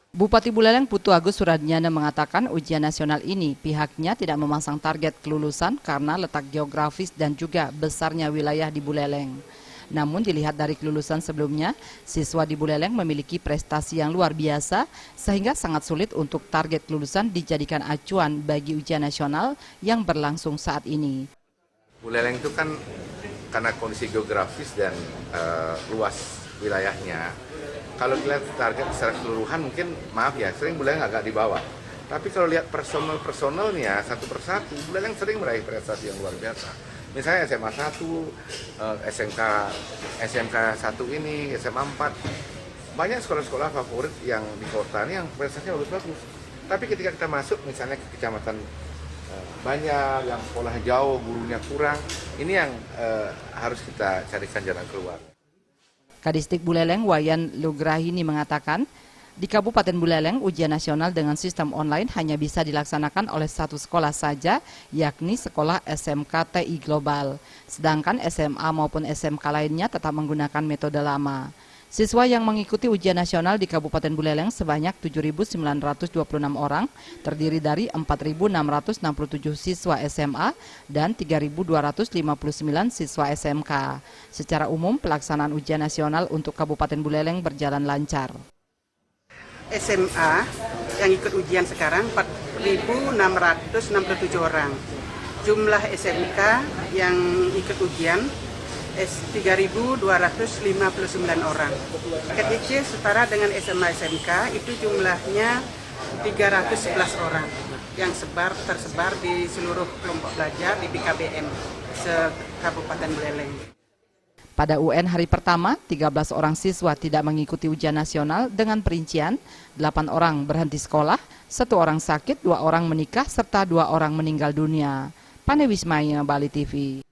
Bupati Buleleng Putu Agus Suradiana mengatakan ujian nasional ini pihaknya tidak memasang target kelulusan karena letak geografis dan juga besarnya wilayah di Buleleng. Namun dilihat dari kelulusan sebelumnya, siswa di Buleleng memiliki prestasi yang luar biasa sehingga sangat sulit untuk target kelulusan dijadikan acuan bagi ujian nasional yang berlangsung saat ini. Buleleng itu kan karena kondisi geografis dan luas wilayahnya. Kalau dilihat target secara keseluruhan mungkin maaf ya sering Buleleng agak di bawah. Tapi kalau lihat personalnya satu persatu, Buleleng sering meraih prestasi yang luar biasa. Misalnya SMA 1, SMK 1 ini, SMA 4. Banyak sekolah-sekolah favorit yang di kota ini yang prestasinya bagus-bagus. Tapi ketika kita masuk misalnya ke kecamatan banyak, yang sekolah jauh, gurunya kurang, ini yang harus kita carikan jalan keluar. Kadistik Buleleng Wayan Lugrahini mengatakan, di Kabupaten Buleleng ujian nasional dengan sistem online hanya bisa dilaksanakan oleh satu sekolah saja, yakni sekolah SMK TI Global. Sedangkan SMA maupun SMK lainnya tetap menggunakan metode lama. Siswa yang mengikuti ujian nasional di Kabupaten Buleleng sebanyak 7.926 orang, terdiri dari 4.667 siswa SMA dan 3.259 siswa SMK. Secara umum, pelaksanaan ujian nasional untuk Kabupaten Buleleng berjalan lancar. SMA yang ikut ujian sekarang 4.667 orang. Jumlah SMK yang ikut ujian 3.259 orang. KTC setara dengan SMA SMK itu jumlahnya 311 orang yang tersebar di seluruh kelompok belajar di BKBM se-Kabupaten Buleleng. Pada UN hari pertama, 13 orang siswa tidak mengikuti ujian nasional dengan perincian 8 orang berhenti sekolah, 1 orang sakit, 2 orang menikah, serta 2 orang meninggal dunia. Pane Wismaya, Bali TV.